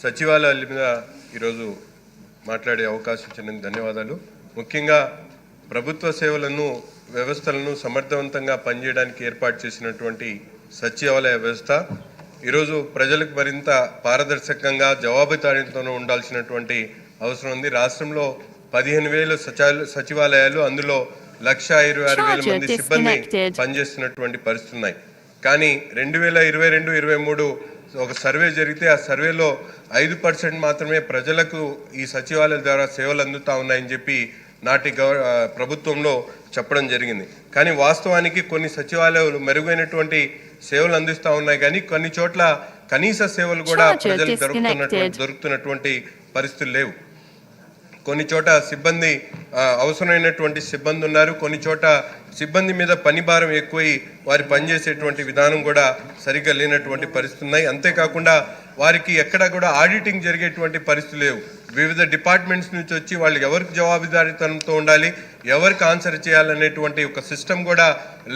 సచివాలయాల మీద ఈరోజు మాట్లాడే అవకాశం ఇచ్చినందుకు ధన్యవాదాలు. ముఖ్యంగా ప్రభుత్వ సేవలను వ్యవస్థలను సమర్థవంతంగా పనిచేయడానికి ఏర్పాటు చేసినటువంటి సచివాలయ వ్యవస్థ ఈరోజు ప్రజలకు మరింత పారదర్శకంగా జవాబుదారీతోనూ ఉండాల్సినటువంటి అవసరం ఉంది. రాష్ట్రంలో 15,000 సచివాలయాలు, అందులో 1,26,000 మంది సిబ్బంది పనిచేస్తున్నటువంటి పరిస్థితులు ఉన్నాయి. కానీ 2022-23 ఒక సర్వే జరిగితే ఆ సర్వేలో 5% మాత్రమే ప్రజలకు ఈ సచివాలయాల ద్వారా సేవలు అందుతూ ఉన్నాయని చెప్పి నాటి ప్రభుత్వంలో చెప్పడం జరిగింది. కానీ వాస్తవానికి కొన్ని సచివాలయాలు మెరుగైనటువంటి సేవలు అందిస్తూ ఉన్నాయి, కానీ కొన్ని చోట్ల కనీస సేవలు కూడా ప్రజలకు దొరుకుతున్నటువంటి పరిస్థితులు లేవు. కొన్ని చోట సిబ్బంది అవసరమైనటువంటి సిబ్బంది ఉన్నారు, కొన్ని చోట సిబ్బంది మీద పని భారం ఎక్కువై వారి పనిచేసేటువంటి విధానం కూడా సరిగ్గా లేనటువంటి పరిస్థితులు ఉన్నాయి. అంతేకాకుండా వారికి ఎక్కడ కూడా ఆడిటింగ్ జరిగేటువంటి పరిస్థితులు లేవు. వివిధ డిపార్ట్మెంట్స్ నుంచి వచ్చి వాళ్ళు ఎవరికి జవాబుదారీతనంతో ఉండాలి, ఎవరికి ఆన్సర్ చేయాలనేటువంటి ఒక సిస్టమ్ కూడా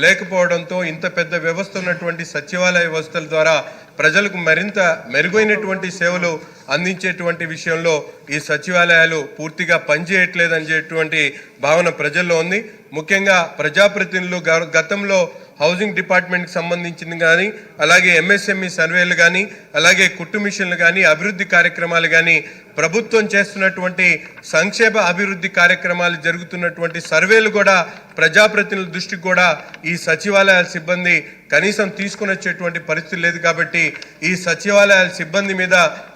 లేకపోవడంతో ఇంత పెద్ద వ్యవస్థ ఉన్నటువంటి సచివాలయ వ్యవస్థల ద్వారా ప్రజలకు మరింత మెరుగైనటువంటి సేవలు అందించేటువంటి విషయంలో ఈ సచివాలయాలు పూర్తిగా పనిచేయట్లేదనేటువంటి భావన ప్రజల్లో ఉంది. ముఖ్యంగా ప్రజాప్రతినిధులు గతంలో హౌసింగ్ డిపార్ట్మెంట్కి సంబంధించింది కానీ, అలాగే ఎంఎస్ఎంఈ సర్వేలు కానీ, అలాగే కుట్టు మిషన్లు కానీ, అభివృద్ధి కార్యక్రమాలు కానీ, ప్రభుత్వం చేస్తున్నటువంటి సంక్షేమ అభివృద్ధి కార్యక్రమాలు జరుగుతున్నటువంటి సర్వేలు కూడా ప్రజాప్రతినిధుల దృష్టికి కూడా ఈ సచివాలయాల సిబ్బంది కనీసం తీసుకుని వచ్చేటువంటి పరిస్థితి లేదు. కాబట్టి ఈ సచివాలయాల సిబ్బంది మీద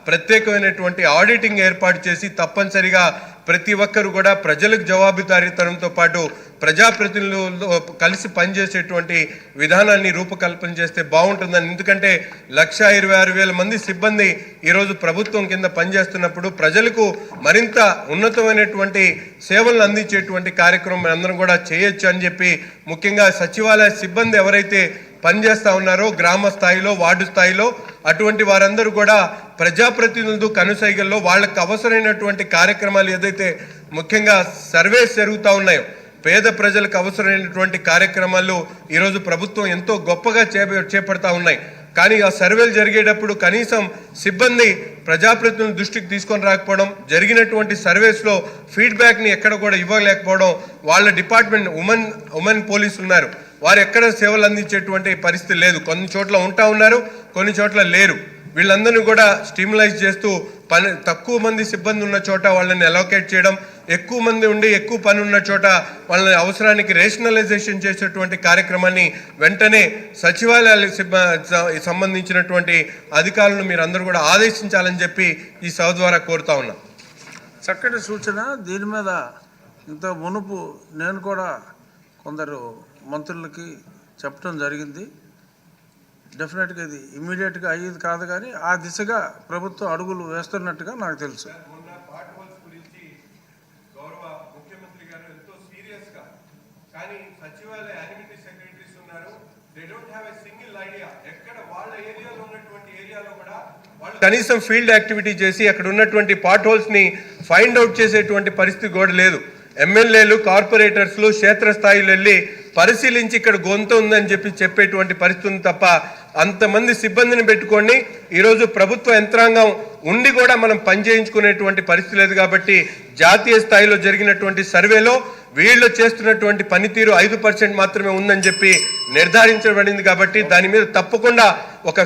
ప్రత్యేకమైనటువంటి ఆడిటింగ్ ఏర్పాటు చేసి తప్పనిసరిగా ప్రతి ఒక్కరు కూడా ప్రజలకు జవాబుదారీతనంతో పాటు ప్రజాప్రతినిధులు కలిసి పనిచేసేటువంటి విధానాన్ని రూపకల్పన చేస్తే బాగుంటుందని. ఎందుకంటే 1,26,000 మంది సిబ్బంది ఈరోజు ప్రభుత్వం కింద పనిచేస్తున్నప్పుడు ప్రజలకు మరింత ఉన్నతమైనటువంటి సేవలను అందించేటువంటి కార్యక్రమం అందరం కూడా చేయొచ్చు అని చెప్పి, ముఖ్యంగా సచివాలయ సిబ్బంది ఎవరైతే పనిచేస్తూ ఉన్నారో గ్రామ స్థాయిలో, వార్డు స్థాయిలో, అటువంటి వారందరూ కూడా ప్రజాప్రతినిధులు కనుసైగల్లో వాళ్ళకు అవసరమైనటువంటి కార్యక్రమాలు ఏదైతే ముఖ్యంగా సర్వేస్ జరుగుతూ ఉన్నాయో, పేద ప్రజలకు అవసరమైనటువంటి కార్యక్రమాలు ఈరోజు ప్రభుత్వం ఎంతో గొప్పగా చేపడతా ఉన్నాయి. కానీ ఆ సర్వేలు జరిగేటప్పుడు కనీసం సిబ్బంది ప్రజాప్రతినిధుల దృష్టికి తీసుకొని రాకపోవడం, జరిగినటువంటి సర్వేస్లో ఫీడ్బ్యాక్ని ఎక్కడ కూడా ఇవ్వలేకపోవడం, వాళ్ళ డిపార్ట్మెంట్ ఉమెన్ పోలీసులు ఉన్నారు, వారు ఎక్కడ సేవలు అందించేటువంటి పరిస్థితి లేదు. కొన్ని చోట్ల ఉంటా ఉన్నారు, కొన్ని చోట్ల లేరు. వీళ్ళందరినీ కూడా స్టిమ్యులైజ్ చేస్తూ తక్కువ మంది సిబ్బంది ఉన్న చోట వాళ్ళని అలోకేట్ చేయడం, ఎక్కువ మంది ఉండి ఎక్కువ పని ఉన్న చోట వాళ్ళని అవసరానికి రేషనలైజేషన్ చేసేటువంటి కార్యక్రమాన్ని వెంటనే సచివాలయాలకు సంబంధించినటువంటి అధికారులను మీరు అందరూ కూడా ఆదేశించాలని చెప్పి ఈ సభ ద్వారా కోరుతా ఉన్నాం. చక్కటి సూచన. దీని మీద ఇంత మునుపు నేను కూడా కొందరు మంత్రులకి చెప్పడం జరిగింది. డెఫినెట్గా ఇది ఇమ్మీడియట్గా అయ్యేది కాదు, కానీ ఆ దిశగా ప్రభుత్వం అడుగులు వేస్తున్నట్టుగా నాకు తెలుసు. కనీసం ఫీల్డ్ యాక్టివిటీ చేసి అక్కడ ఉన్నటువంటి పాట్ హోల్స్ని ఫైండ్ అవుట్ చేసేటువంటి పరిస్థితి కూడా లేదు. ఎమ్మెల్యేలు, కార్పొరేటర్స్లు క్షేత్రస్థాయిలో వెళ్ళి పరిశీలించి ఇక్కడ గొంతు ఉందని చెప్పేటువంటి పరిస్థితి తప్ప అంతమంది సిబ్బందిని పెట్టుకొని ఈరోజు ప్రభుత్వ యంత్రాంగం ఉండి కూడా మనం పనిచేయించుకునేటువంటి పరిస్థితి లేదు. కాబట్టి జాతీయ స్థాయిలో జరిగినటువంటి సర్వేలో వీళ్ళు చేస్తున్నటువంటి పనితీరు 5% మాత్రమే ఉందని చెప్పి నిర్ధారించబడింది. కాబట్టి దాని మీద తప్పకుండా ఒక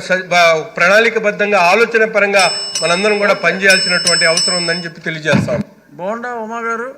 ప్రణాళికబద్ధంగా ఆలోచన పరంగా మనందరం కూడా పనిచేయాల్సినటువంటి అవసరం ఉందని చెప్పి తెలియజేస్తాం. బోండా ఉమా గారు.